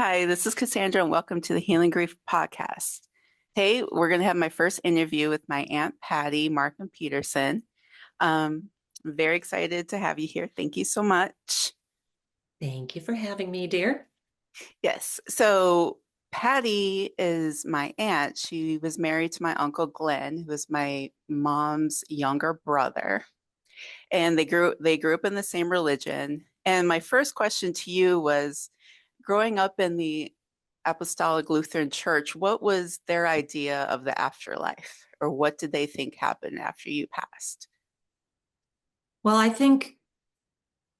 Hi, this is Cassandra, and welcome to the Healing Grief podcast. Hey, we're going to have my first interview with my Aunt Patty Markham Peterson. I'm very excited to have you here. Thank you so much. Thank you for having me, dear. Yes, so Patty is my aunt. She was married to my Uncle Glenn, who was my mom's younger brother, and they grew up in the same religion. And my first question to you was, growing up in the Apostolic Lutheran Church, what was their idea of the afterlife, or what did they think happened after you passed? Well, I think,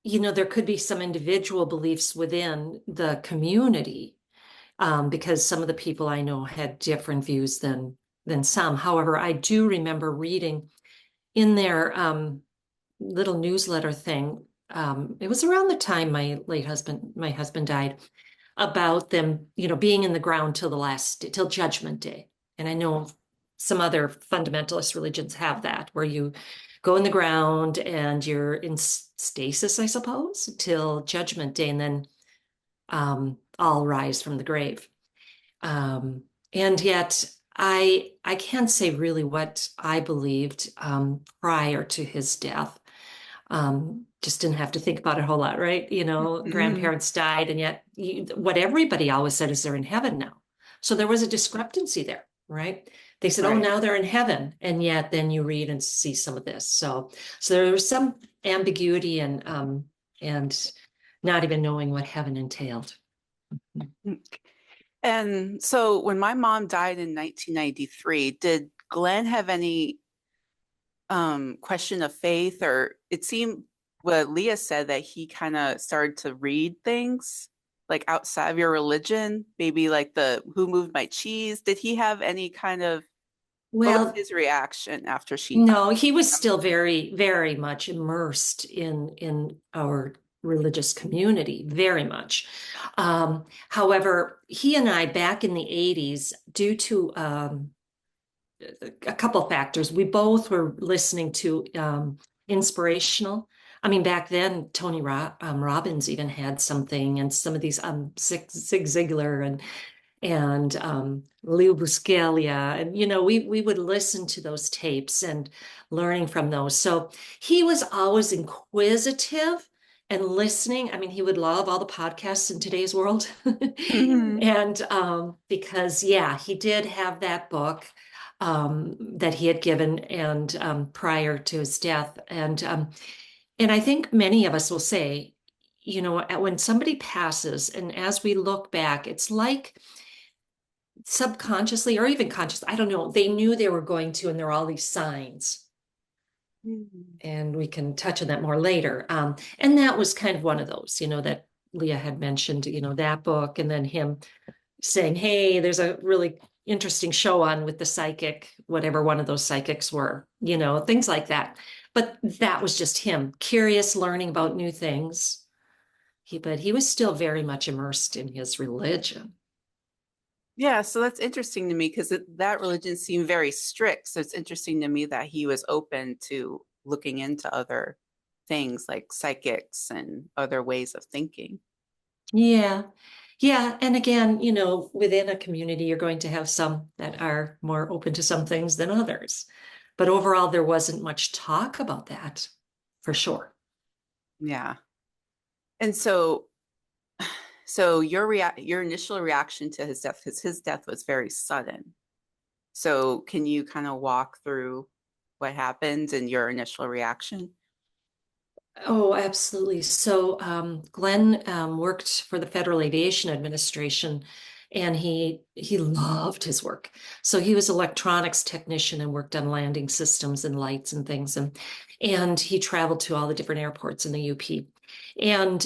there could be some individual beliefs within the community, because some of the people I know had different views than some. However, I do remember reading in their little newsletter thing. It was around the time my husband died, about them, being in the ground till Judgment Day. And I know some other fundamentalist religions have that, where you go in the ground and you're in stasis, I suppose, till Judgment Day, and then all rise from the grave. And yet, I can't say really what I believed prior to his death. Just didn't have to think about it a whole lot, right? Mhm. Grandparents died, and yet what everybody always said is they're in heaven now. So there was a discrepancy there, right? They said, "Oh, Right. now they're in heaven," and yet then you read and see some of this. So there was some ambiguity and not even knowing what heaven entailed. And so when my mom died in 1993, did Glenn have any question of faith, or it seemed what Leah said that he kind of started to read things like outside of your religion, maybe like the who moved my cheese. Did he have any kind of what was Well, his reaction after she died? no, he was Remember? still very, very much immersed in our religious community, very much. However, he and I, back in the 80s, due to a couple factors, we both were listening to inspirational. I mean, back then, Robbins even had something, and some of these Zig Ziglar and Leo Buscaglia, and we would listen to those tapes and learning from those. So he was always inquisitive and listening. I mean, he would love all the podcasts in today's world, Mhm. and because yeah, he did have that book that he had given and prior to his death, and I think many of us will say, when somebody passes, and as we look back, it's like subconsciously or even conscious, I don't know, they knew they were going to, and there are all these signs. Mhm. And we can touch on that more later. And that was kind of one of those, that Leah had mentioned, that book, and then him saying, "Hey, there's a really interesting show on with the psychic, whatever one of those psychics were, things like that." But that was just him, curious, learning about new things. But he was still very much immersed in his religion. Yeah, so that's interesting to me because that religion seemed very strict. So it's interesting to me that he was open to looking into other things like psychics and other ways of thinking. Yeah. Yeah. And again, within a community, you're going to have some that are more open to some things than others. But overall, there wasn't much talk about that for sure. Yeah. And so your initial reaction to his death, because his death was very sudden. So can you kind of walk through what happened and your initial reaction? Oh, absolutely. So Glenn worked for the Federal Aviation Administration, and he loved his work. So he was electronics technician and worked on landing systems and lights and things, and he traveled to all the different airports in the UP. And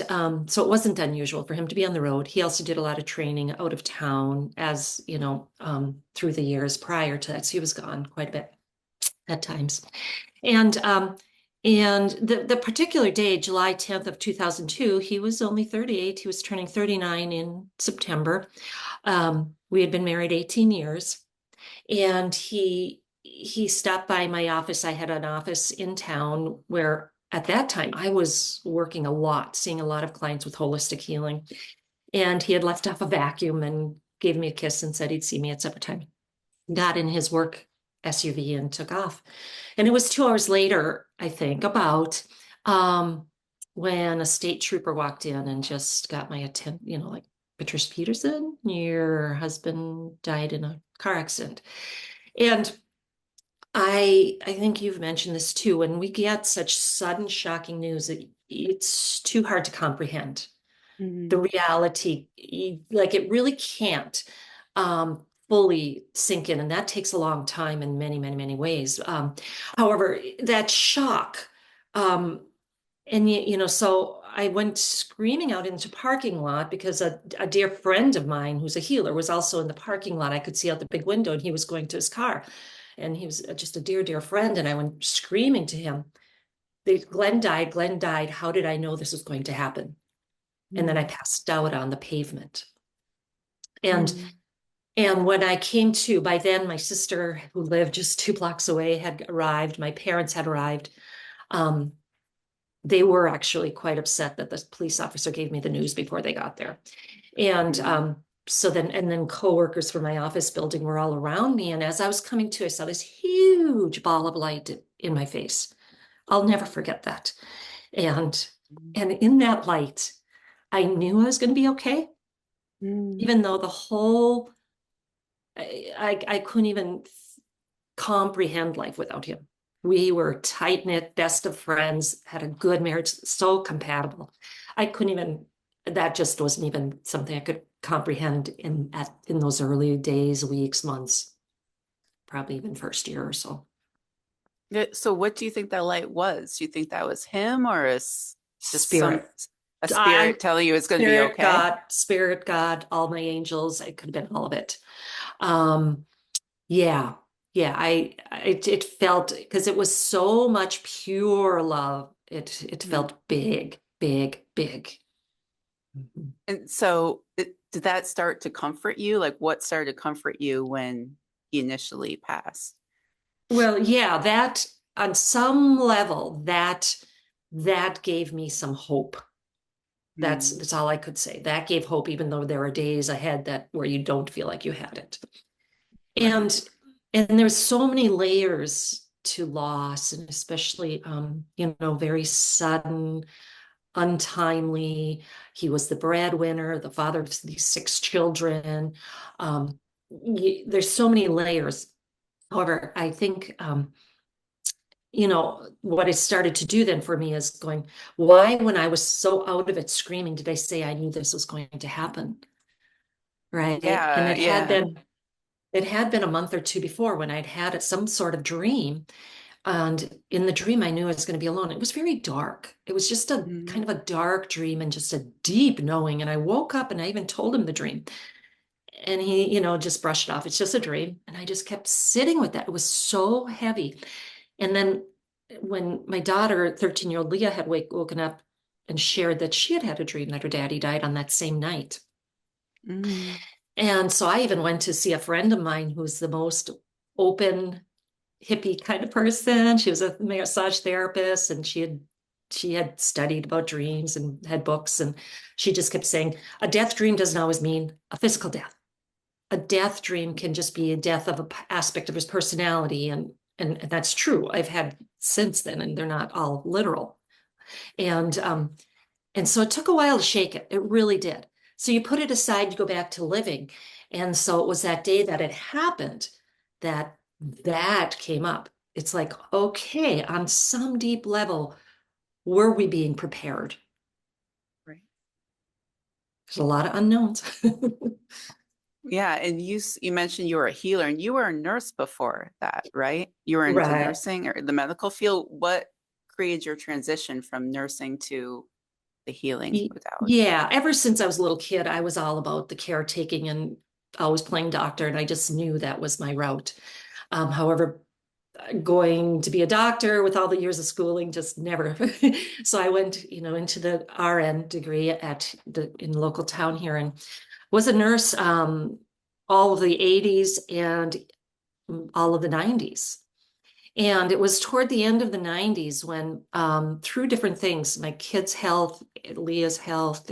so it wasn't unusual for him to be on the road. He also did a lot of training out of town, as through the years prior to that. So he was gone quite a bit at times. And the particular day, July 10th of 2002, he was only 38. He was turning 39 in September. We had been married 18 years, and he stopped by my office. I had an office in town where at that time I was working a lot, seeing a lot of clients with holistic healing. And he had left off a vacuum and gave me a kiss and said he'd see me at supper time. Got in his work SUV and took off. And it was 2 hours later, I think, about um, when a state trooper walked in and just got my attention, like, Patricia Peterson, your husband died in a car accident. And I think you've mentioned this too. When we get such sudden, shocking news, it's too hard to comprehend the Mhm. reality. Like, it really can't fully sink in, and that takes a long time in many, many, many ways. However, that shock, um, and so I went screaming out into parking lot because a dear friend of mine who's a healer was also in the parking lot. I could see out the big window, and he was going to his car, and he was just a dear, dear friend. And I went screaming to him, Glenn died, Glenn died. How did I know this was going to happen? And then I Mhm. passed out on the pavement. And Mhm. and when I came to, by then my sister, who lived just 2 blocks away, had arrived. My parents had arrived. Um, they were actually quite upset that the police officer gave me the news before they got there. And Mhm. then coworkers from my office building were all around me. And as I was coming to, I saw this huge ball of light in my face. I'll never forget that. And and in that light, I knew I was going to be okay, Mhm. even though the whole I couldn't even comprehend life without him. We were tight knit, best of friends, had a good marriage, so compatible. I couldn't even, that just wasn't even something I could comprehend in those early days, weeks, months, probably even first year or so. So what do you think that light was? Do you think that was him or just Spirit. a I spirit telling you it's going to be okay? Spirit, God, all my angels. It could have been all of it. Um, Yeah, yeah. It felt, because it was so much pure love. It Mhm. felt big, big, big. Mhm. And so did that start to comfort you? Like what started to comfort you when he initially passed? Well, yeah, that on some level, that gave me some hope. Mm, That's all I could say. That gave hope, even though there are days ahead that where you don't feel like you had it. right. And there's so many layers to loss, and especially very sudden, untimely. He was the breadwinner, the father of these 6 children. Um, there's so many layers. However, I think, what it started to do then for me is going, why, when I was so out of it screaming, did I say I knew this was going to happen? Right. And Yeah, yeah. it had been a month or two before when I'd had some sort of dream. And in the dream, I knew I was going to be alone. It was very dark. It was just a kind Mm, of a dark dream and just a deep knowing. And I woke up and I even told him the dream. And he, just brushed it off. It's just a dream. And I just kept sitting with that. It was so heavy. And then when my daughter, 13-year-old Leah, had woken up and shared that she had had a dream that her daddy died on that same night. mm, And so I even went to see a friend of mine who's the most open, hippie kind of person. She was a massage therapist, and she had studied about dreams and had books, and she just kept saying a death dream doesn't always mean a physical death. A death dream can just be a death of an aspect of his personality, and that's true. I've had since then, and they're not all literal. And so it took a while to shake it. It really did. So you put it aside, you go back to living. And so it was that day that it happened that that came up. It's like, okay, on some deep level, were we being prepared? right. There's a lot of unknowns. Yeah, and you mentioned you were a healer and you were a nurse before that, right? You were into Right. nursing or the medical field. What created your transition from nursing to the healing modality? Yeah, ever since I was a little kid, I was all about the caretaking and always playing doctor, and I just knew that was my route. However, going to be a doctor with all the years of schooling just never. So I went, into the RN degree in the local town here, and was a nurse all of the 80s and all of the 90s. And it was toward the end of the 90s when, through different things, my kids' health, Leah's health,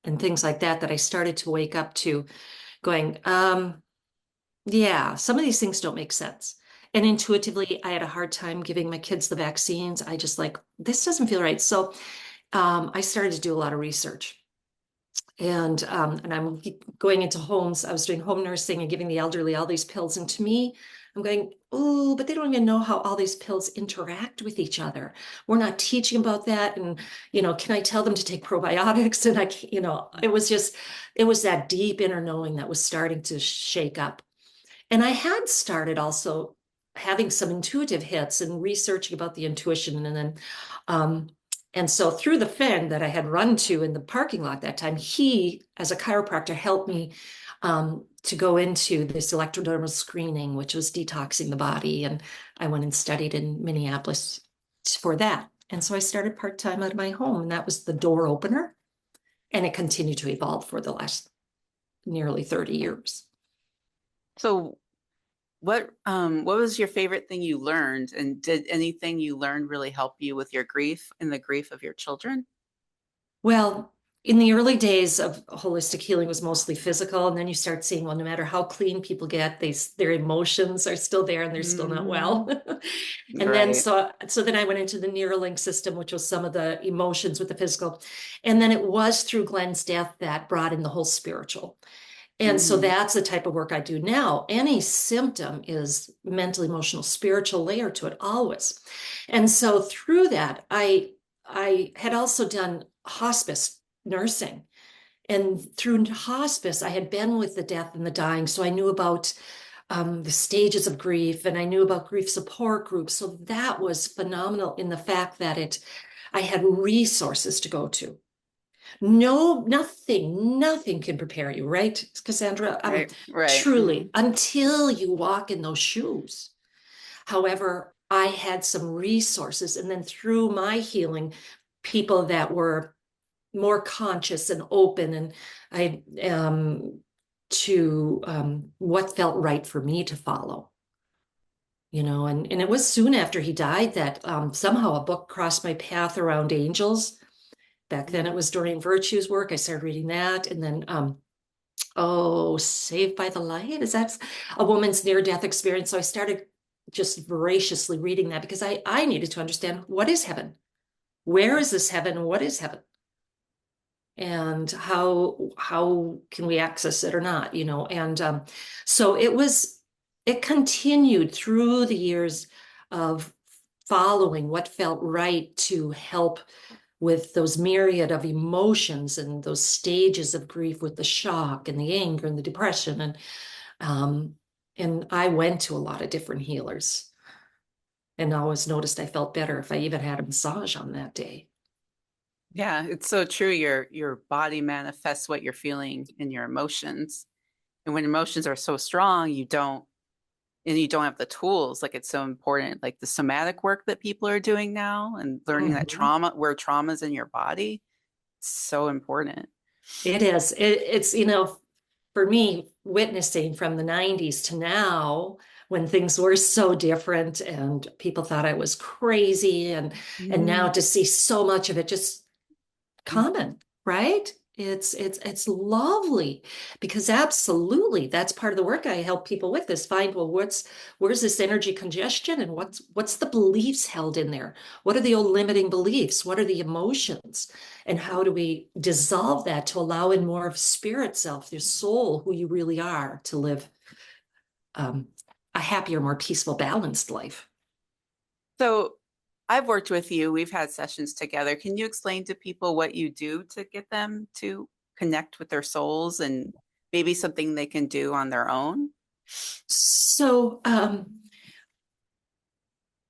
and things like that, that I started to wake up to going, yeah, some of these things don't make sense. And intuitively, I had a hard time giving my kids the vaccines. I just like, this doesn't feel right. So I started to do a lot of research. And I'm going into homes. I was doing home nursing and giving the elderly all these pills. And to me, I'm going, oh, but they don't even know how all these pills interact with each other. We're not teaching about that. And, can I tell them to take probiotics? And it was that deep inner knowing that was starting to shake up. And I had started also having some intuitive hits and researching about the intuition. Um, and so through the friend that I had run to in the parking lot that time, he, as a chiropractor, helped me to go into this electrodermal screening, which was detoxing the body. And I went and studied in Minneapolis for that. And so I started part-time out of my home, and that was the door opener. And it continued to evolve for the last nearly 30 years. So what was your favorite thing you learned? And did anything you learned really help you with your grief and the grief of your children? Well, in the early days of holistic healing was mostly physical, and then you start seeing, well, no matter how clean people get, their emotions are still there and they're still not Hmm. well. And then Right. so then I went into the Neuralink system, which was some of the emotions with the physical. And then it was through Glenn's death that brought in the whole spiritual. And so Hmm. that's the type of work I do now. Any symptom is mental, emotional, spiritual layer to it always. And so through that, I had also done hospice nursing. And through hospice, I had been with the death and the dying. So I knew about the stages of grief, and I knew about grief support groups. So that was phenomenal in the fact that I had resources to go to. No, nothing can prepare you, right, Cassandra? Right. Right. Hmm. Truly, until you walk in those shoes. However, I had some resources, and then through my healing, people that were more conscious and open, and I to what felt right for me to follow. And it was soon after he died that somehow a book crossed my path around angels. Back then it was Doreen Virtue's work. I started reading that. And then, Saved by the Light. Is that a woman's near-death experience? So I started just voraciously reading that because I needed to understand, what is heaven? Where is this heaven? What is heaven? And how can we access it or not? And so it continued through the years of following what felt right to help with those myriad of emotions and those stages of grief, with the shock and the anger and the depression. Um, and I went to a lot of different healers, and always noticed I felt better if I even had a massage on that day. Yeah, it's so true. Your body manifests what you're feeling in your emotions. And when emotions are so strong, you don't have the tools. Like it's so important. Like the somatic work that people are doing now and learning that Mhm. trauma's in your body, it's so important. It is. It's, for me, witnessing from the 90s to now, when things were so different and people thought I was crazy, and now Mhm. to see so much of it just common, right? It's lovely, because absolutely that's part of the work I help people with, is find, well, where's this energy congestion, and what's the beliefs held in there? What are the old limiting beliefs? What are the emotions? And how do we dissolve that to allow in more of spirit self, your soul, who you really are, to live um, a happier, more peaceful, balanced life? So I've worked with you. We've had sessions together. Can you explain to people what you do to get them to connect with their souls and maybe something they can do on their own? So,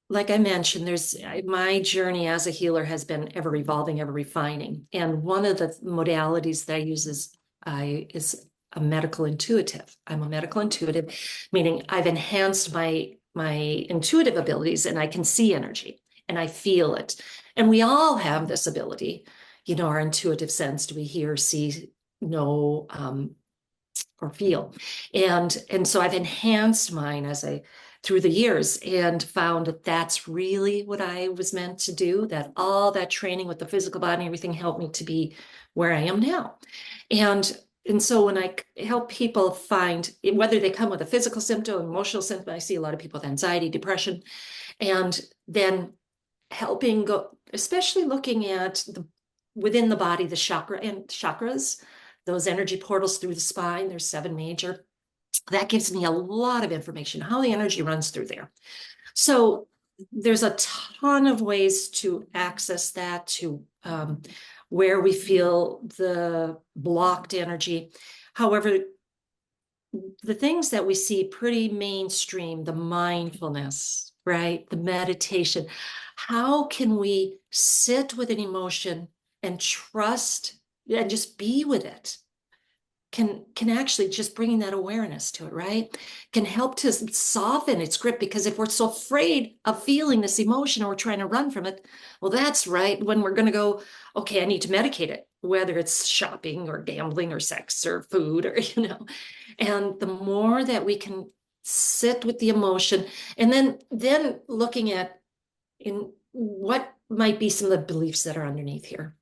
like I mentioned, there's my journey as a healer has been ever evolving, ever refining. And one of the modalities that I use is a medical intuitive. I'm a medical intuitive, meaning I've enhanced my intuitive abilities, and I can see energy and I feel it. And we all have this ability, our intuitive sense. Do we hear, see, know? or feel. And so I've enhanced mine as I through the years and found that that's really what I was meant to do, that all that training with the physical body and everything helped me to be where I am now. And so when I help people find whether they come with a physical symptom, emotional symptom, I see a lot of people with anxiety, depression, and then helping go, especially looking at the within the body, the chakra and chakras, those energy portals through the spine. There's 7 major. That gives me a lot of information, how the energy runs through there. So there's a ton of ways to access that, to where we feel the blocked energy. However, the things that we see pretty mainstream, the mindfulness, right? The meditation. How can we sit with an emotion and trust and just be with it? Can actually just bringing that awareness to it, right? Can help to soften its grip, because if we're so afraid of feeling this emotion or we're trying to run from it, well, that's right when we're going to go, okay, I need to medicate it, whether it's shopping or gambling or sex or food or, and the more that we can sit with the emotion and then looking at in what might be some of the beliefs that are underneath here.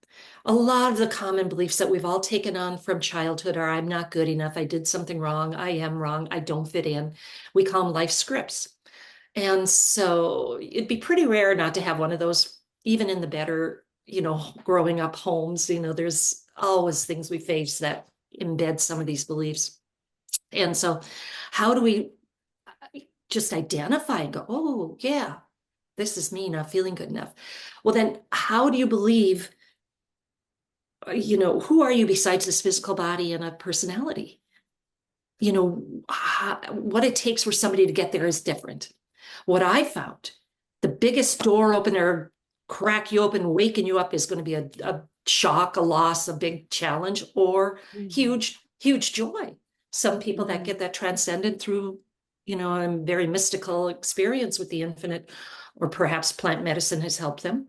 A lot of the common beliefs that we've all taken on from childhood are I'm not good enough, I did something wrong, I am wrong, I don't fit in. We call them life scripts. And so it'd be pretty rare not to have one of those, even in the better, growing up homes. There's always things we face that embed some of these beliefs. And so, how do we just identify and go, oh, yeah, this is me not feeling good enough? Well, then, how do you believe? Who are you besides this physical body and a personality? What it takes for somebody to get there is different. What I found, the biggest door opener, crack you open, waking you up is going to be a shock, a loss, a big challenge, or Mhm. huge, huge joy. Some people that Mhm. get that transcended through, a very mystical experience with the infinite, or perhaps plant medicine has helped them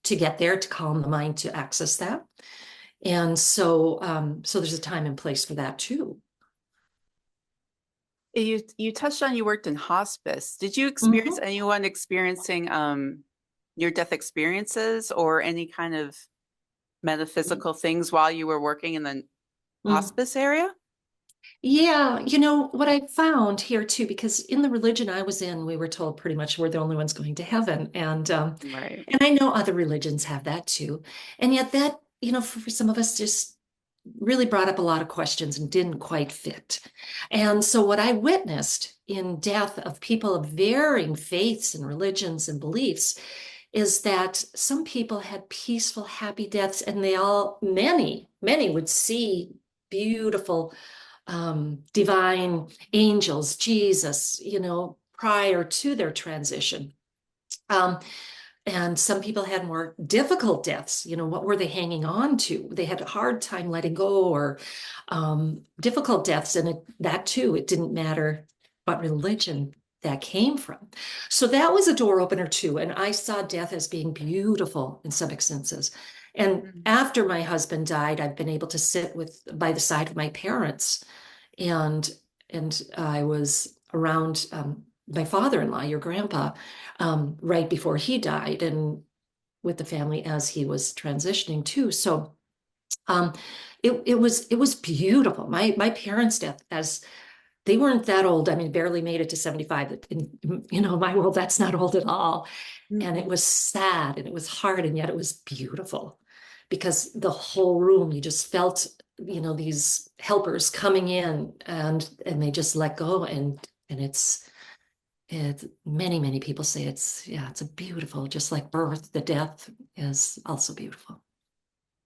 to get there, to calm the mind, to access that. And so there's a time and place for that too. You touched on you worked in hospice. Did you experience Mhm. anyone experiencing near death experiences or any kind of metaphysical things while you were working in the Mm. hospice area? Yeah, what I found here too, because in the religion I was in, we were told pretty much we're the only ones going to heaven, Right. and I know other religions have that too, and yet that for some of us just really brought up a lot of questions and didn't quite fit. And so what I witnessed in death of people of varying faiths and religions and beliefs is that some people had peaceful, happy deaths, and many would see beautiful divine angels, Jesus, prior to their transition. Um, and some people had more difficult deaths. What were they hanging on to? They had a hard time letting go, or difficult deaths. And that too, it didn't matter what religion that came from. So that was a door opener too. And I saw death as being beautiful in some instances. And Mhm. after my husband died, I've been able to sit by the side of my parents, and I was around my father-in-law, your grandpa, right before he died, and with the family as he was transitioning too. So um, it was beautiful. My parents' death, as they weren't that old. I mean, barely made it to 75. In my world, that's not old at all. And it Mhm. was sad and it was hard, and yet it was beautiful because the whole room, you just felt, these helpers coming in, and they just let go, and it's many people say it's a beautiful, just like birth, the death is also beautiful.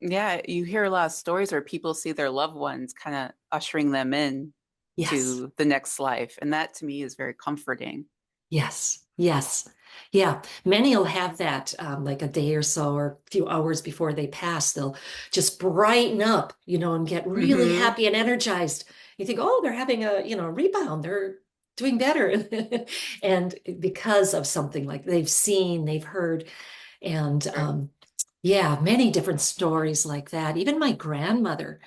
Yeah, you hear a lot of stories where people see their loved ones kind of ushering them in Yes. to the next life. And that to me is very comforting. Yes, yes. Yeah, many will have that like a day or so or a few hours before they pass. They'll just brighten up, and get really Hmm. happy and energized. You think, oh, they're having a rebound. They're doing better. And because of something like they've seen, they've heard, and yeah, many different stories like that. Even my grandmother.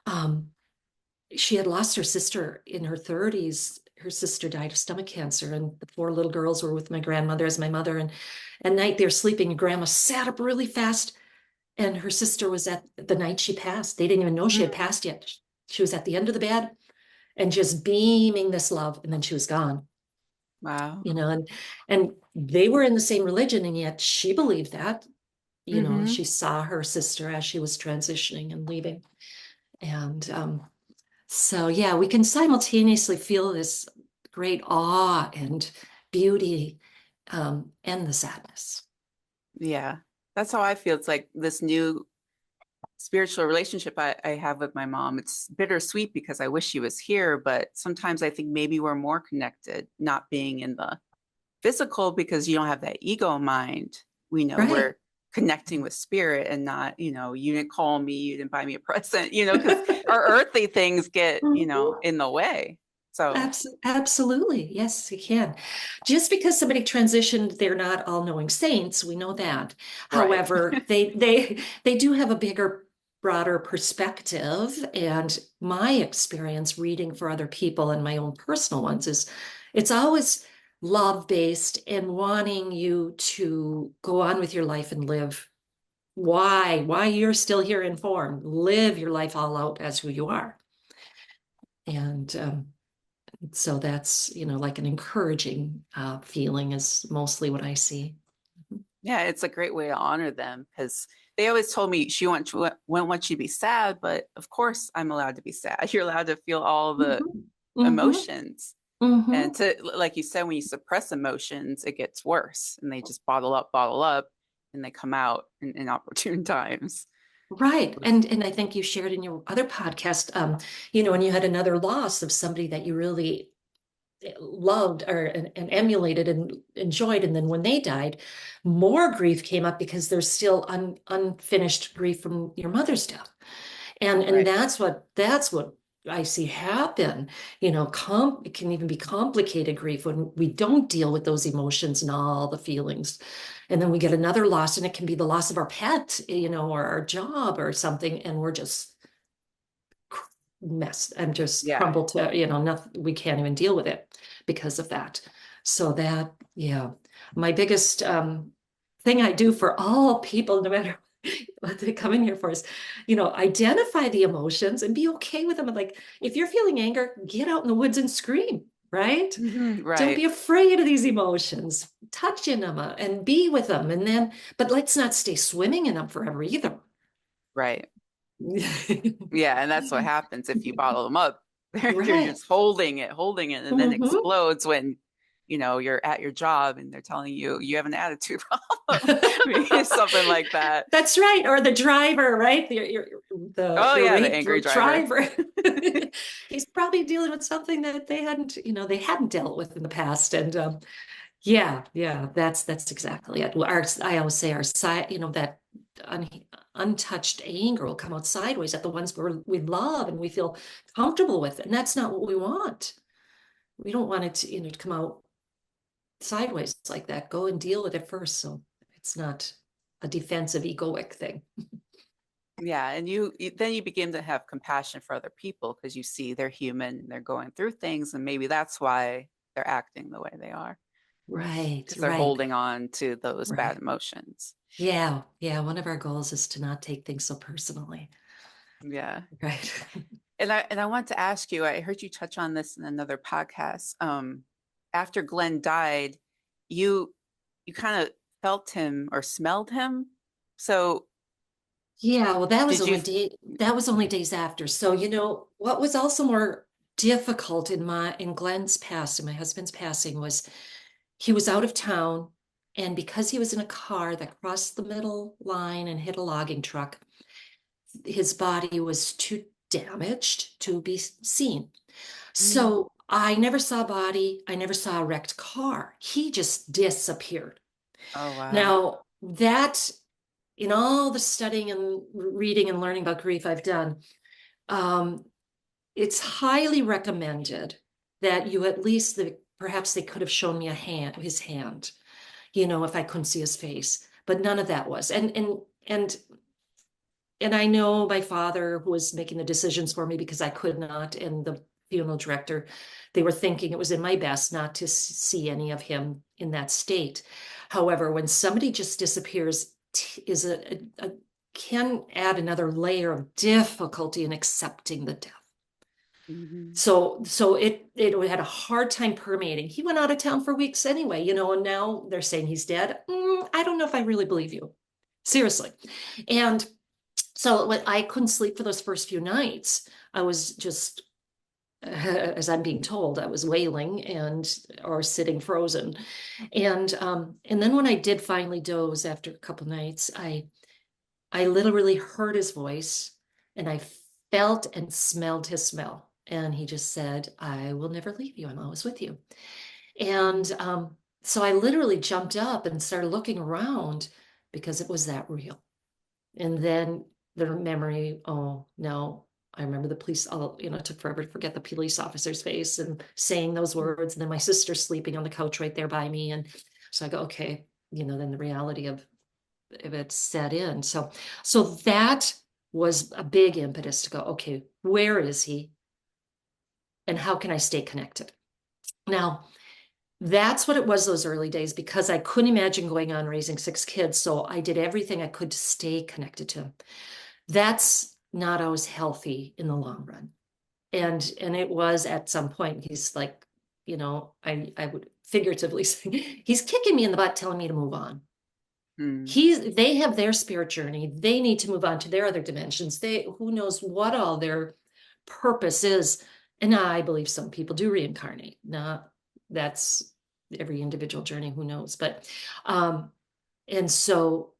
Um, she had lost her sister in her 30s. Her sister died of stomach cancer, and the four little girls were with my grandmother as my mother. And at night they're sleeping, and grandma sat up really fast, and her sister was at the night she passed. They didn't even know she had Mm. passed yet. She was at the end of the bed and just beaming this love, and then she was gone. Wow. And they were in the same religion, and yet she believed that. Hmm. She saw her sister as she was transitioning and leaving. And so, yeah, we can simultaneously feel this great awe and beauty, and the sadness. Yeah. That's how I feel. It's like this new spiritual relationship I have with my mom. It's bittersweet because I wish she was here, but sometimes I think maybe we're more connected not being in the physical because you don't have that ego mind. We know Right. we're connecting with spirit and not, you didn't call me, you didn't buy me a present, because our earthly things get, Mhm. in the way. So, Absolutely. Yes, you can. Just because somebody transitioned, they're not all-knowing saints. We know that. right. However, they do have a bigger, broader perspective. And my experience reading for other people and my own personal ones is it's always love-based and wanting you to go on with your life and live why you're still here informed. Live your life all out as who you are. And so that's, like an encouraging feeling is mostly what I see. Yeah, it's a great way to honor them because they always told me she wouldn't want you to be sad, but of course I'm allowed to be sad. You're allowed to feel all the Mhm. Mhm. emotions. And Mhm. like you said, when you suppress emotions, it gets worse and they just bottle up, and they come out in opportune times. Right. And I think you shared in your other podcast, when you had another loss of somebody that you really loved or and emulated and enjoyed, and then when they died, more grief came up because there's still unfinished grief from your mother's death. And Right. that's what I see happen. It can even be complicated grief when we don't deal with those emotions and all the feelings. And then we get another loss, and it can be the loss of our pet, or our job or something, and we're just messed and just Yeah. crumbled to, nothing, we can't even deal with it because of that. So that, yeah, my biggest thing I do for all people, no matter what they come in here for, is, identify the emotions and be okay with them. And like, if you're feeling anger, get out in the woods and scream, right? Don't Right. be afraid of these emotions. Touch in them and be with them. And then, but let's not stay swimming in them forever either. Right. Yeah. And that's what happens if you bottle them up. You're Right. just holding it, and then Hmm. explodes when, you're at your job and they're telling you you have an attitude problem. Maybe something like that. That's right. Or the driver, right? The Oh, yeah. The irate angry driver. driver. He's probably dealing with something that they hadn't dealt with in the past. And yeah, that's exactly it. I always say our side, that un, untouched anger will come out sideways at the ones we love and we feel comfortable with. And that's not what we want. We don't want it to come out sideways like that. Go and deal with it first. So it's not a defensive egoic thing. Yeah, and then you begin to have compassion for other people because you see they're human and they're going through things, and maybe that's why they're acting the way they are Right, because they're right, holding on to those bad right. emotions. Yeah, yeah. One of our goals is to not take things so personally. Yeah. Right. And I want to ask you, I heard you touch on this in another podcast. After Glenn died, you you kind of felt him or smelled him. So Yeah, well, that was did you only days after. So, what was also more difficult in Glenn's passing, my husband's passing, was he was out of town, and because he was in a car that crossed the middle line and hit a logging truck, his body was too damaged to be seen. Mm. So I never saw a body. I never saw a wrecked car. He just disappeared. Oh, wow. Now, that in all the studying and reading and learning about grief I've done, um, it's highly recommended that you at least perhaps they could have shown me his hand, if I couldn't see his face, but none of that was. And I know my father, who was making the decisions for me because I could not, and the funeral director, they were thinking it was in my best not to see any of him in that state. However, when somebody just disappears, is can add another layer of difficulty in accepting the death. Mhm. So it had a hard time permeating. He went out of town for weeks anyway, and now they're saying he's dead. I don't know if I really believe you. Seriously. And so when I couldn't sleep for those first few nights, I was just, as I'm being told, I was wailing and or sitting frozen. And then when I did finally doze after a couple nights, I literally heard his voice and I felt and smelled his smell. And he just said, I will never leave you. I'm always with you. And Mhm. so I literally jumped up and started looking around because it was that real. And then the memory, oh no, I remember the police, it took forever to forget the police officer's face and saying those words. And then my sister sleeping on the couch right there by me. And so I go, okay, then the reality of it set in. So that was a big impetus to go, okay, where is he? And how can I stay connected? Now, that's what it was those early days because I couldn't imagine going on raising 6 kids. So I did everything I could to stay connected to him. That's not always healthy in the long run. And it was at some point, he's like, I would figuratively say, he's kicking me in the butt, telling me to move on. Mhm. They have their spirit journey. They need to move on to their other dimensions. Who knows what all their purpose is. And I believe some people do reincarnate. Now, that's every individual journey, who knows? But and so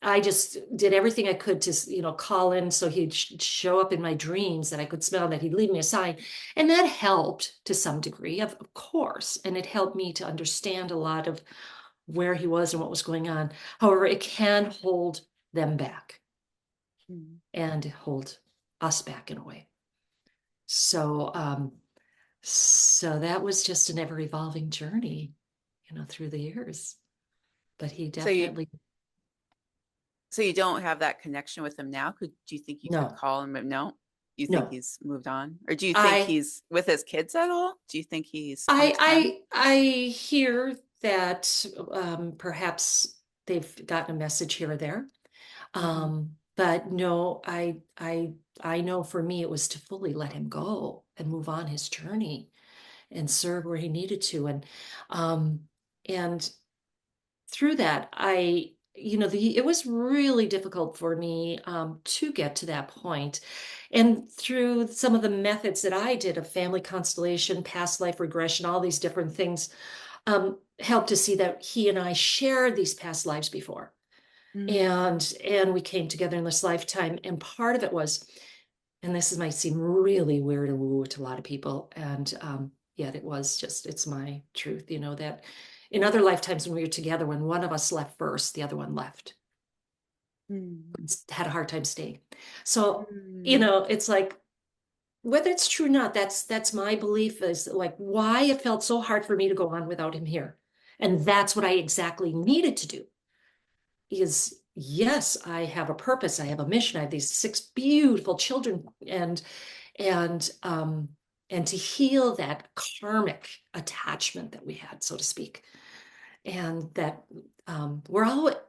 I just did everything I could to, call in so he'd show up in my dreams, that I could smell, that he'd leave me a sign. And that helped to some degree, of course. And it helped me to understand a lot of where he was and what was going on. However, it can hold them back Mhm. and hold us back in a way. So that was just an ever evolving journey, through the years. But he So you definitely, so you don't have that connection with him now? Do you think you could no, call him? No. You think no. he's moved on? Or do you think I, he's with his kids at all? Do you think he's home I, to them? I, I hear that perhaps they've gotten a message here or there. Mhm. But no, I know for me it was to fully let him go and move on his journey and serve where he needed to. Um and through that it was really difficult for me to get to that point. And through some of the methods that I did of family constellation, past life regression, all these different things, helped to see that he and I shared these past lives before, Mm. and we came together in this lifetime. And part of it was, and might seem really weird and woo to a lot of people, and yet it's my truth, that in other lifetimes when we were together, when one of us left first, the other one left, Mm. had a hard time staying. So Mm. it's like, whether it's true or not, that's my belief, is like why it felt so hard for me to go on without him here. And that's what I exactly needed to do. Is, yes, I have a purpose, I have a mission, I have these 6 beautiful children, and and to heal that karmic attachment that we had, so to speak. And that we're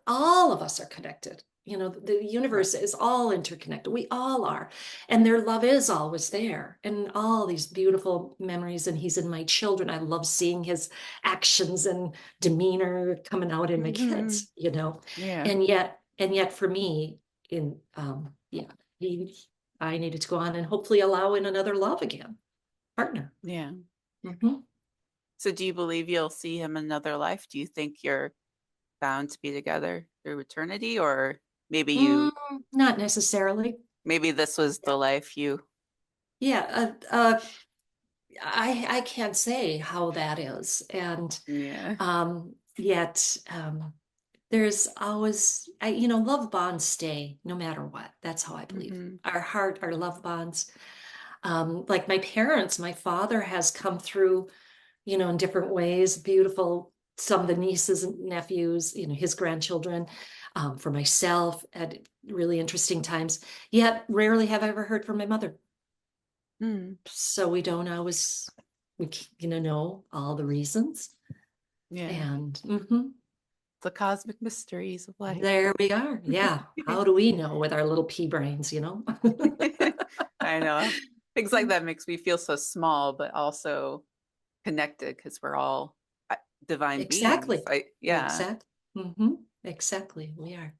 all of us are connected. The Right. universe is all interconnected. We all are. And their love is always there. And all these beautiful memories. And he's in my children. I love seeing his actions and demeanor coming out in my Mhm. kids. Yeah. And yet for me, yeah, he, I needed to go on and hopefully allow in another love again, partner. Yeah. Mhm. So do you believe you'll see him in another life? Do you think you're bound to be together through eternity, or maybe Mm, you not necessarily. maybe this was the life you Yeah, I can't say how that is, and yeah. yet there's always love bonds stay no matter what. That's how I believe. Hmm. Our heart, our love bonds. Like my parents, my father has come through, in different ways, beautiful. some of the nieces and nephews, his grandchildren, for myself at really interesting times. Yet rarely have I ever heard from my mother. Hmm. So we don't always, know all the reasons. Yeah. And The cosmic mysteries of life. there we are. Yeah. How do we know with our little pea brains? I know. Things like that makes me feel so small, but also connected because we're all divine beings. Exactly. Yeah. Exactly. Exactly. We are.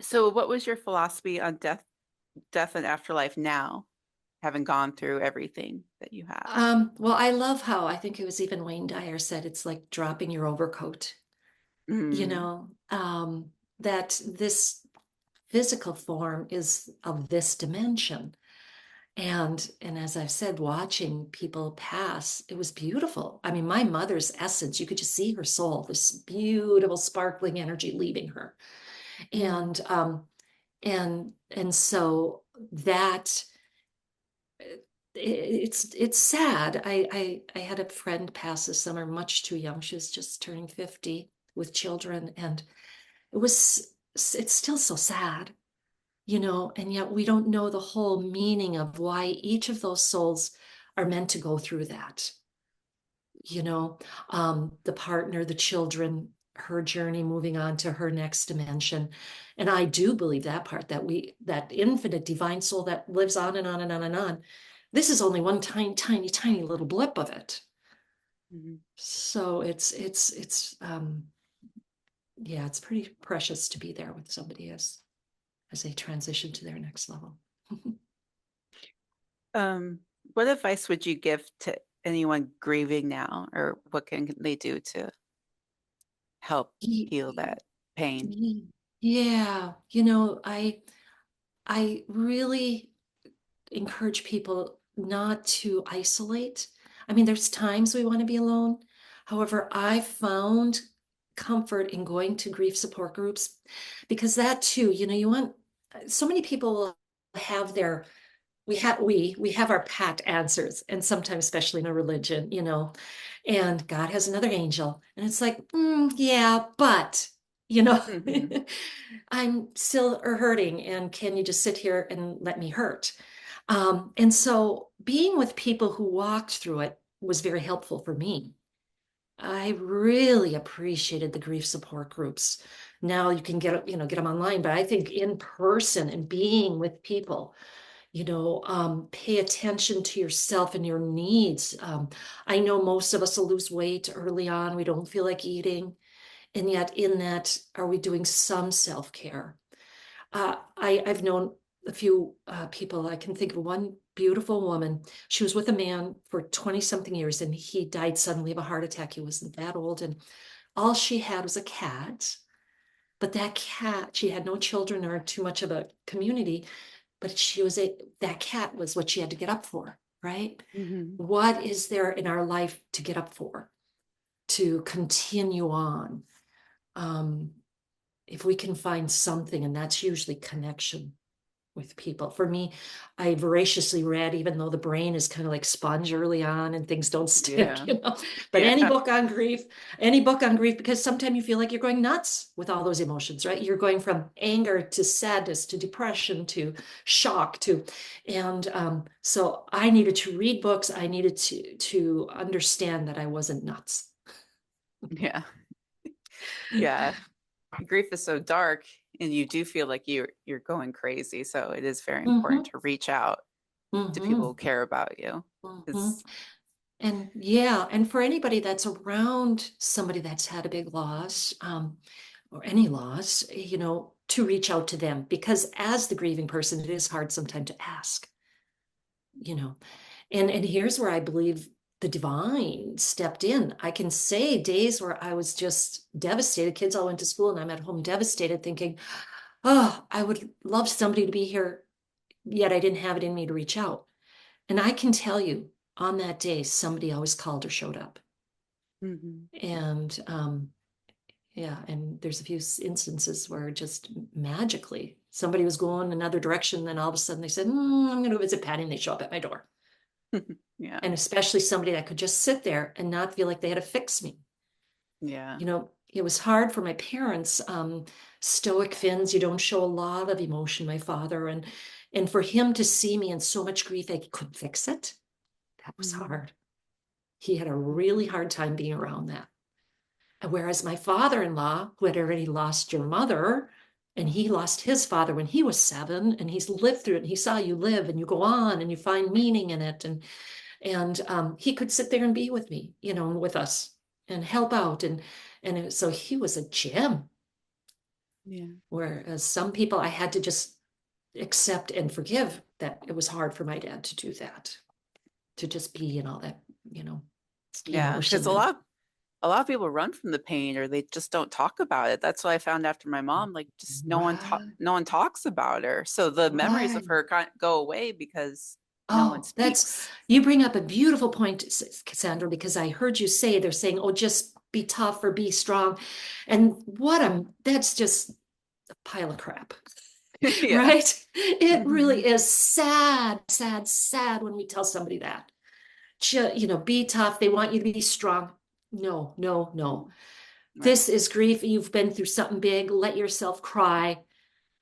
So what was your philosophy on death and afterlife now, having gone through everything that you have? Well, I love how I think it was even Wayne Dyer said it's like dropping your overcoat, you Mm, know, that this physical form is of this dimension. And as I've said, watching people pass, it was beautiful. I mean, my mother's essence, you could just see her soul, this beautiful sparkling energy leaving her. mm, And so that it's sad. I had a friend pass this summer, much too young. She was just turning 50 with children, and it's still so sad, and yet we don't know the whole meaning of why each of those souls are meant to go through that. you know the partner, the children, her journey moving on to her next dimension. And I do believe that part, that infinite divine soul that lives on and on and on and on. This is only one tiny tiny tiny little blip of it. mm. So it's yeah, it's pretty precious to be there with somebody as they transition to their next level. Um, what advice would you give to anyone grieving now, or what can they do to help heal that pain? Yeah, I really encourage people not to isolate. I mean, there's times we want to be alone. However, I found comfort in going to grief support groups, because that too, you want, so many people have their, we have our pat answers, and sometimes especially in a religion, and God has another angel, and it's like, yeah, but you know Hmm. I'm still hurting, and can you just sit here and let me hurt? And so being with people who walked through it was very helpful for me. I really appreciated the grief support groups. Now you can get them online, but I think in person and being with people, pay attention to yourself and your needs. I know most of us will lose weight early on. We don't feel like eating. And yet, in that, are we doing some self care? I've known a few people. I can think of one beautiful woman. She was with a man for 20 something years, and he died suddenly of a heart attack. He wasn't that old. And all she had was a cat. But that cat, she had no children or too much of a community, but that cat was what she had to get up for, right? Hmm. What is there in our life to get up for, to continue on? Um, if we can find something, and that's usually connection with people. For me, I voraciously read, even though the brain is kind of like sponge early on and things don't stick, Yeah. But any Yeah. book on grief, any book on grief, because sometimes you feel like you're going nuts with all those emotions, right? You're going from anger to sadness to depression to shock and so I needed to read books. I needed to understand that I wasn't nuts. Yeah. Yeah. Grief is so dark and you do feel like you're going crazy. So it is very important Mm-hmm. to reach out to people Mm-hmm. who care about you. Mm-hmm. Because And yeah, and for anybody that's around somebody that's had a big loss, or any loss, to reach out to them, because as the grieving person, it is hard sometimes to ask, you know. And here's where I believe the divine stepped in. I can say days where I was just devastated. Kids all went to school, and I'm at home devastated, thinking, oh, I would love somebody to be here, yet I didn't have it in me to reach out. And I can tell you, on that day, somebody always called or showed up. mhm. And yeah, and there's a few instances where just magically somebody was going another direction, then all of a sudden they said, I'm going to visit Patty, and they show up at my door. Yeah. And especially somebody that could just sit there and not feel like they had to fix me. Yeah. It was hard for my parents, stoic Finns. You don't show a lot of emotion, my father, and for him to see me in so much grief, I couldn't fix it. That was Mhm. hard. He had a really hard time being around that. Whereas my father-in-law, who had already lost your mother, and he lost his father when he was 7, and he's lived through it, and he saw you live, and you go on, and you find meaning in it, and he could sit there and be with me, with us, and help out, so he was a gem. Yeah. Whereas some people, I had to just accept and forgive that it was hard for my dad to do that, to just be in all that, you know, Yeah. Because emotion a and lot a lot of people run from the pain or they just don't talk about it. That's what I found after my mom, like just right, no one talks about her. So the memories of right. her can't go away because no one Oh, speaks. you bring up a beautiful point, Cassandra, because I heard you say they're saying, oh, just be tough or be strong. And that's just a pile of crap, Yeah. right? It really is sad, sad, sad when we tell somebody that. Be tough. They want you to be strong. No, no, no. Right. This is grief. You've been through something big. Let yourself cry.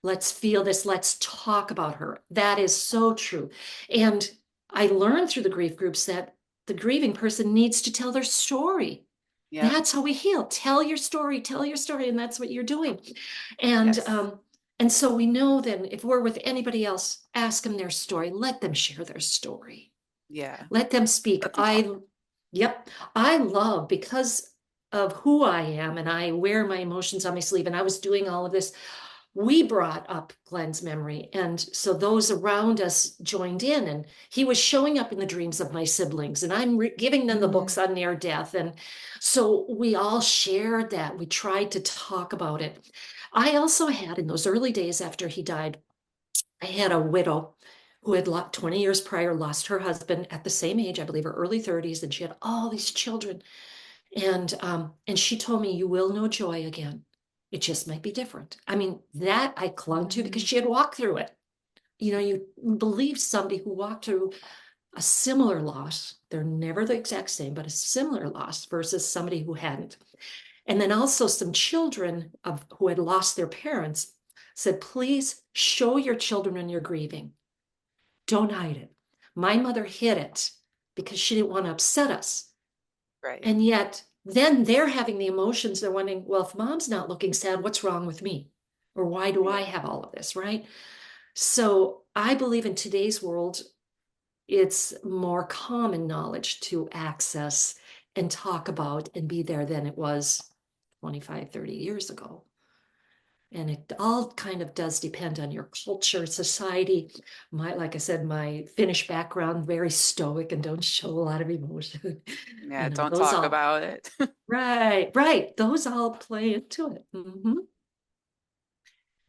Let's feel this. Let's talk about her. That is so true. And I learned through the grief groups that the grieving person needs to tell their story. Yep. That's how we heal. Tell your story, tell your story, and that's what you're doing. And Yes. and so we know then if we're with anybody else, ask them their story. Let them share their story. Yeah. Let them speak. Let them talk. Yep, I love because of who I am and I wear my emotions on my sleeve. And I was doing all of this. We brought up Glenn's memory. And so those around us joined in, and he was showing up in the dreams of my siblings, and I'm giving them the books Mhm. on near death. And so we all shared that. We tried to talk about it. I also had, in those early days after he died, I had a widow who had 20 years prior lost her husband at the same age, I believe her early 30s, and she had all these children. And she told me, you will know joy again. It just might be different. I mean, that I clung to because Mhm. she had walked through it. You believe somebody who walked through a similar loss. They're never the exact same, but a similar loss versus somebody who hadn't. And then also some children who had lost their parents said, please show your children when you're grieving. Don't hide it. My mother hid it because she didn't want to upset us. Right. And yet, then they're having the emotions. They're wondering, well, if mom's not looking sad, what's wrong with me? Or why do I Yeah. have all of this, right? So I believe in today's world, it's more common knowledge to access and talk about and be there than it was 25, 30 years ago. And it all kind of does depend on your culture, society. Like I said, my Finnish background, very stoic and don't show a lot of emotion. Yeah. Don't Those talk all, about it. right, right. Those all play into it.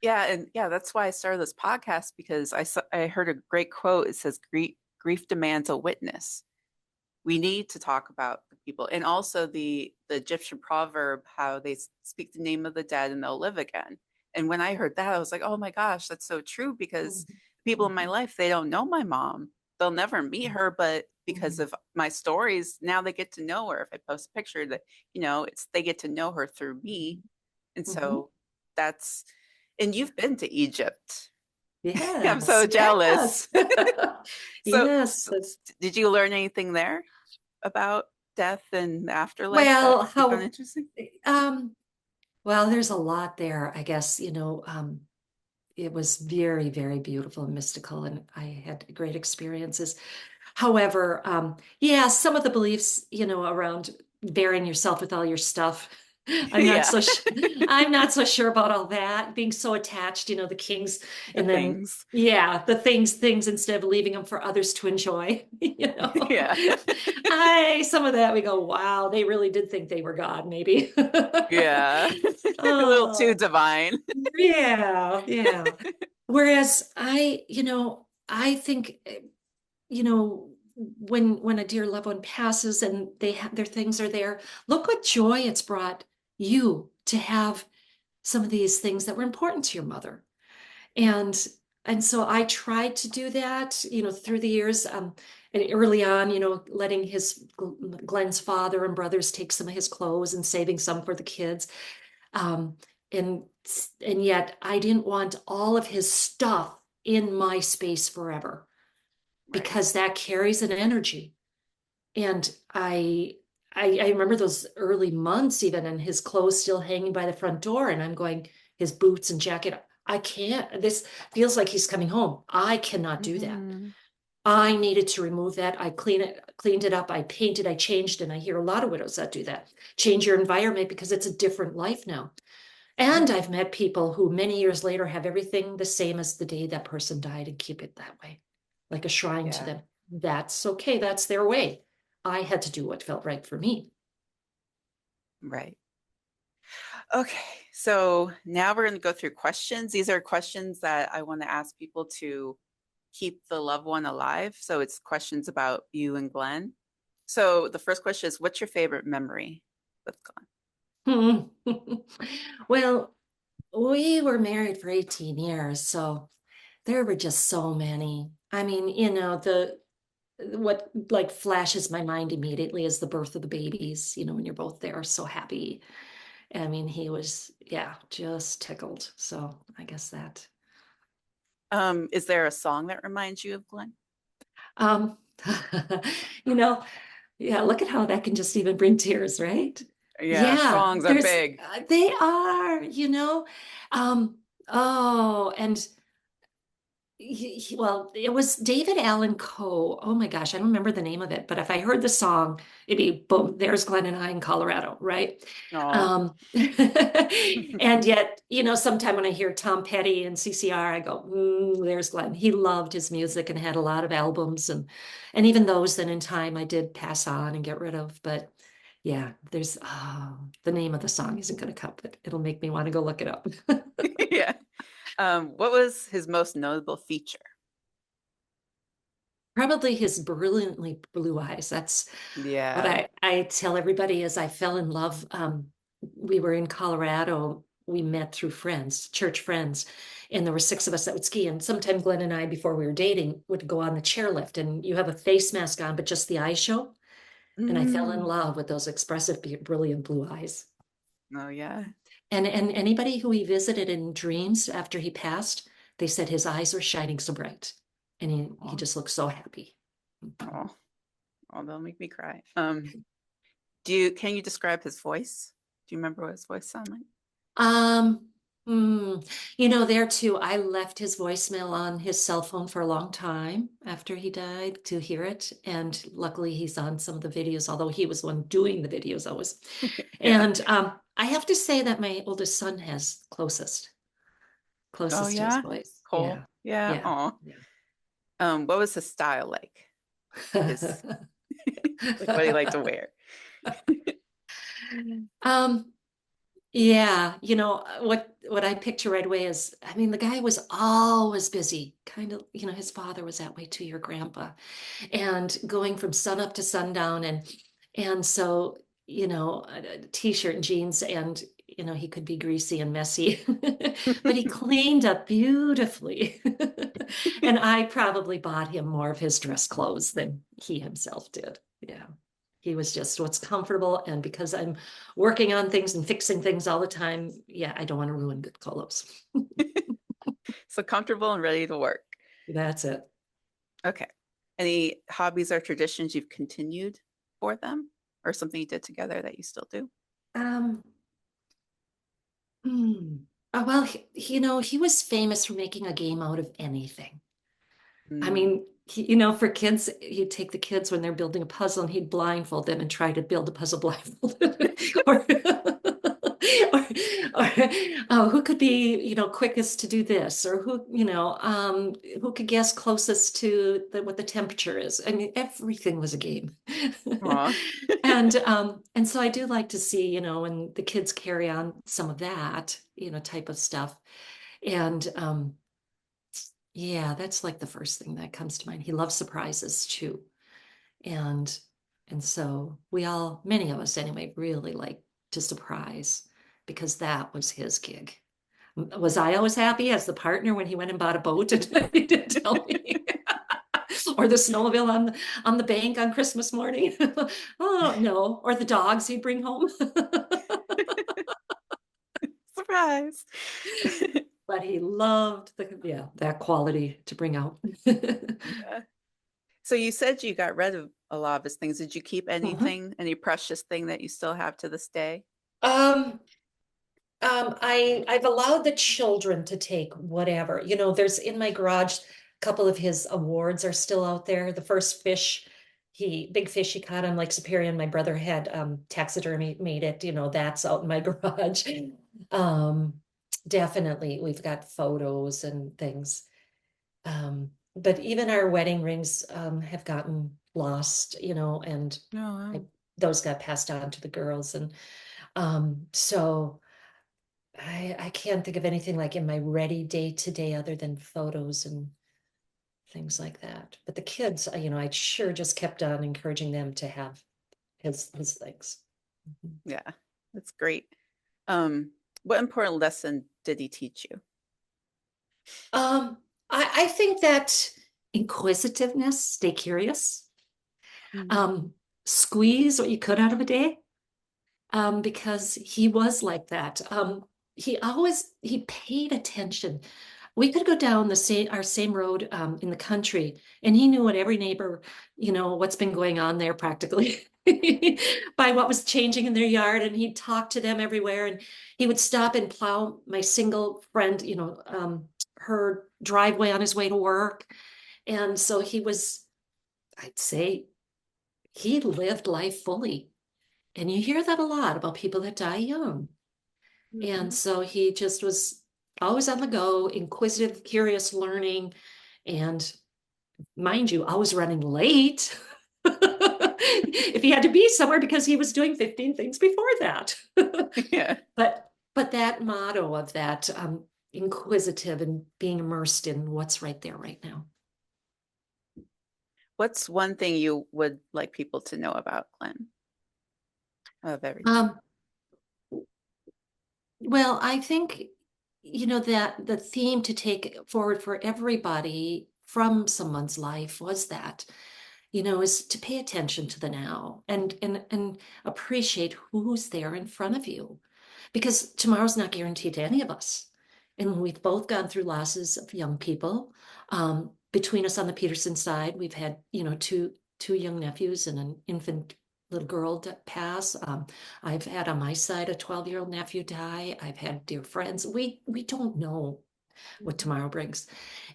Yeah, and yeah, that's why I started this podcast because I heard a great quote. It says grief demands a witness. We need to talk about the people and also the Egyptian proverb how they speak the name of the dead and they'll live again. And when I heard that, I was like, "Oh my gosh, that's so true because Mhm. people in my Mhm. life, they don't know my mom. They'll never meet her, but because Mhm. of my stories, now they get to know her. If I post a picture that, it's they get to know her through me. And Mhm. so that's and you've been to Egypt. I'm Yes, so yes. jealous. So, Yes. so did you learn anything there about death and afterlife that Well, you found how, interesting? um, well, there's a lot there, I guess, it was very, very beautiful and mystical, and I had great experiences. However, yeah, some of the beliefs, around burying yourself with all your stuff, I'm not Yeah, so I'm not so sure about all that. Being so attached, the kings, the and then things. yeah, the things instead of leaving them for others to enjoy. Yeah, I some of that we go, wow, they really did think they were God, maybe. yeah. A little too Oh, divine. yeah, yeah. Whereas I think, when a dear loved one passes and they have their things are there, look what joy it's brought you to have some of these things that were important to your mother. And and so I tried to do that, through the years. And early on, letting his Glenn's father and brothers take some of his clothes and saving some for the kids. Um, and and yet I didn't want all of his stuff in my space forever Right. because that carries an energy. And I remember those early months even and his clothes still hanging by the front door and I'm going, his boots and jacket. I can't, this feels like he's coming home. I cannot do that. Hmm. I needed to remove that. Cleaned it up, I painted, I changed, and I hear a lot of widows that do that. Change your environment because it's a different life now. And Yeah. I've met people who many years later have everything the same as the day that person died and keep it that way, like a shrine to Yeah. them. That's okay. That's their way. I had to do what felt right for me. Right. Okay. So now we're going to go through questions. These are questions that I want to ask people to keep the loved one alive. So it's questions about you and Glenn. So the first question is, what's your favorite memory with Glenn? Well, we were married for 18 years, so there were just so many. I mean, the what like flashes my mind immediately is the birth of the babies, when you're both there so happy. I mean, he was, yeah, just tickled. So I guess that. Is there a song that reminds you of Glenn? Um, you know, yeah, look at how that can just even bring tears, right? Yeah, Yeah, songs are big. they are. Um, oh, and well, it was David Allan Coe. Oh my gosh, I don't remember the name of it, but if I heard the song, it'd be boom, there's Glenn and I in Colorado, right? Oh, And yet, sometime when I hear Tom Petty and CCR, I go, there's Glenn. He loved his music and had a lot of albums and even those then in time I did pass on and get rid of. But yeah, there's the name of the song isn't going to come, but it'll make me want to go look it up. yeah. What was his most notable feature? Probably his brilliantly blue eyes. That's what Yeah. I tell everybody as I fell in love. We were in Colorado. We met through friends, church friends, and there were six of us that would ski. And sometime Glenn and I, before we were dating, would go on the chairlift, and you have a face mask on, but just the eyes show. And I fell in Mm. love with those expressive, brilliant blue eyes. Oh, yeah. And anybody who he visited in dreams after he passed, they said his eyes were shining so bright, and he Oh, just looked so happy. oh, oh, they'll make me cry. Can you describe his voice? Do you remember what his voice sounded like? Um, hmm, there too, I left his voicemail on his cell phone for a long time after he died to hear it. And luckily he's on some of the videos, although he was the one doing the videos always. Yeah. And I have to say that my oldest son has Oh, closest to his yeah. voice. Cole. Yeah. Yeah. Yeah. Oh. What was his style like? His Yeah. like what he liked to wear. Um, Yeah, what I picture right away is, I mean, the guy was always busy. Kind of, his father was that way too, your grandpa, and going from sun up to sundown, and so a t-shirt and jeans, and he could be greasy and messy, but he cleaned up beautifully, and I probably bought him more of his dress clothes than he himself did. Yeah. He was just what's comfortable. And because I'm working on things and fixing things all the time, yeah, I don't want to ruin good clothes. So comfortable and ready to work. That's it. Okay. Any hobbies or traditions you've continued for them or something you did together that you still do? Um, hmm. Well, he was famous for making a game out of anything. I Mm. mean, for kids, he'd take the kids when they're building a puzzle and he'd blindfold them and try to build a puzzle blindfolded. Or, or who could be, quickest to do this, or who could guess closest to what the temperature is. I mean, everything was a game. Aw. And so I do like to see, when the kids carry on some of that, type of stuff. And yeah, that's like the first thing that comes to mind. He loves surprises too. And and so many of us anyway, really like to surprise because that was his gig. Was I always happy as the partner when he went and bought a boat and he didn't tell me? Or the snowmobile on the bank on Christmas morning? Oh no. Or the dogs he'd bring home. Surprise. But he loved that quality to bring out. Yeah. So you said you got rid of a lot of his things. Did you keep Mhm. anything, any precious thing that you still have to this day? Um, I've allowed the children to take whatever. There's in my garage, a couple of his awards are still out there. The first big fish he caught on Lake Superior, and my brother had taxidermy made it, that's out in my garage. Um, Definitely we've got photos and things. But even our wedding rings have gotten lost, and Oh, I, wow. those got passed on to the girls. And so I can't think of anything like in my ready day to day other than photos and things like that. But the kids, I sure just kept on encouraging them to have his things. Mhm. Yeah, that's great. Um, what important lesson did he teach you? Um, I think that inquisitiveness, stay curious, Mm. um, squeeze what you could out of a day, because he was like that. He paid attention. We could go down our same road in the country, and he knew what every neighbor, what's been going on there practically by what was changing in their yard, and he'd talk to them everywhere, and he would stop and plow my single friend, her driveway on his way to work, and so I'd say, he lived life fully. And you hear that a lot about people that die young. And Mhm. so he just was always on the go, inquisitive, curious, learning, and mind you, always running late. If he had to be somewhere because he was doing 15 things before that. Yeah. But that motto of that inquisitive and being immersed in what's right there right now. What's one thing you would like people to know about Glenn of everything? Um, Well, I think, that the theme to take forward for everybody from someone's life was that, is to pay attention to the now and appreciate who's there in front of you. Because tomorrow's not guaranteed to any of us. And we've both gone through losses of young people. Between us on the Peterson side, we've had, two young nephews and an infant little girl pass. I've had on my side a 12-year-old nephew die. I've had dear friends. We don't know what Mhm. tomorrow brings.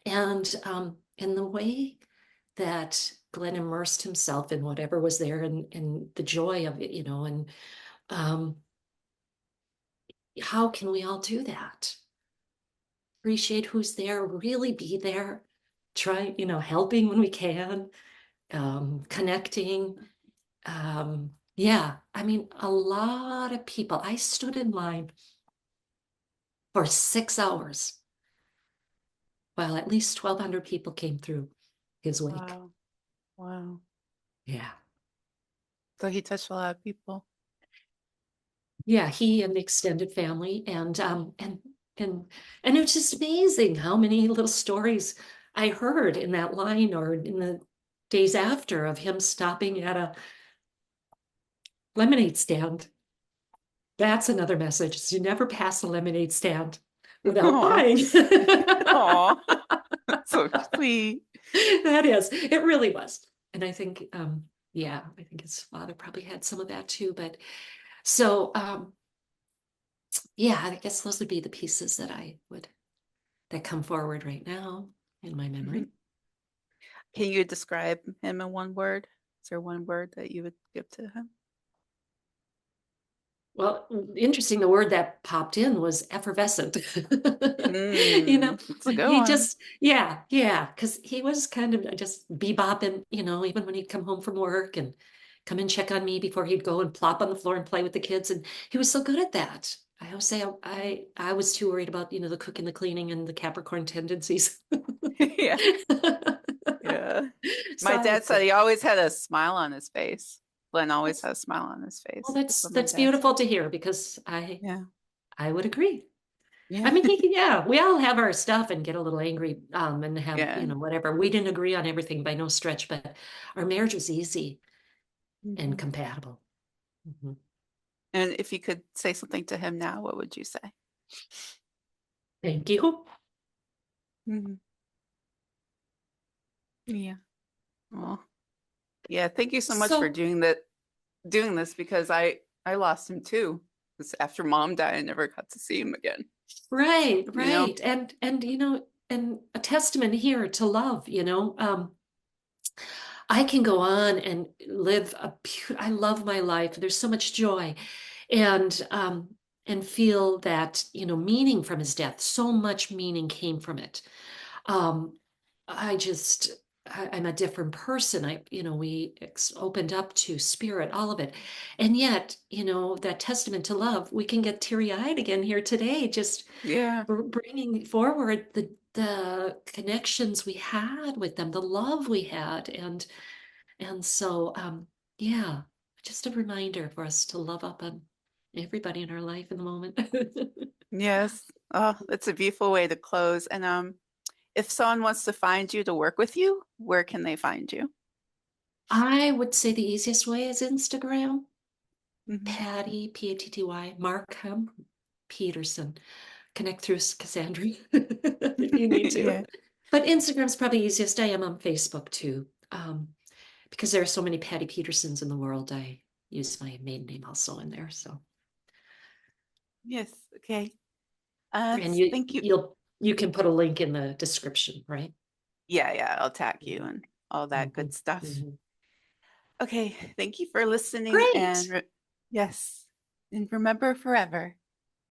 And the way that Glenn immersed himself in whatever was there and the joy of it, and um, how can we all do that? Appreciate who's there, really be there, try, helping when we can, connecting. Yeah, I mean, a lot of people. I stood in line for 6 hours while at least 1,200 people came through his wake. Wow. Wow. Yeah. So he touched a lot of people. Yeah, he and the extended family and and it's just amazing how many little stories I heard in that line or in the days after of him stopping at a lemonade stand. That's another message. Is you never pass a lemonade stand without Oh, buying. oh, that's so sweet. That is, it really was. And I think, yeah, I think his father probably had some of that too. But so, yeah, I guess those would be the pieces that come forward right now in my Mhm. memory. Can you describe him in one word? Is there one word that you would give to him? Well, interesting. The word that popped in was effervescent. You know, That's a good he one. just, yeah, yeah, because he was kind of just bebopping, even when he'd come home from work and come and check on me before he'd go and plop on the floor and play with the kids. And he was so good at that. I always say I was too worried about, the cooking, the cleaning, and the Capricorn tendencies. Yeah. Yeah. So My I dad would said say, he always had a smile on his face. Glenn always that's had a smile on his well, face. That's that's what my that's dad beautiful said. to hear because I Yeah. I would agree. Yeah. I mean, yeah, we all have our stuff and get a little angry, and have, Yeah. whatever. We didn't agree on everything by no stretch, but our marriage was easy and Mhm. compatible. Mhm. And if you could say something to him now, what would you say? Thank you. Mhm. Yeah. Well, yeah. Thank you so much for So, doing this because I lost him too. 'Cause after mom died, I never got to see him again. right, You know? right. And and a testament here to love, I can go on and live I love my life. There's so much joy and feel that, meaning from his death. So much meaning came from it. Um, I just I'm a different person. We opened up to spirit, all of it. And yet, that testament to love, we can get teary-eyed again here today, just Yeah. bringing forward the connections we had with them, the love we had, and so, yeah, just a reminder for us to love up on everybody in our life in the moment. Yes. Oh, that's a beautiful way to close. And if someone wants to find you to work with you, where can they find you? I would say the easiest way is Instagram. Hmm. Patty, Patty, Markham Peterson. Connect through Cassandra if you need to. Yeah. But Instagram's probably easiest. I am on Facebook too. Because there are so many Patty Petersons in the world, I use my maiden name also in there. So, Yes. Okay. and you Thank you. you can put a link in the description, right? Yeah, yeah, I'll tag you Mhm. and all that good Mhm. stuff. Mhm. Okay, thank you for listening and Great. yes, and remember forever.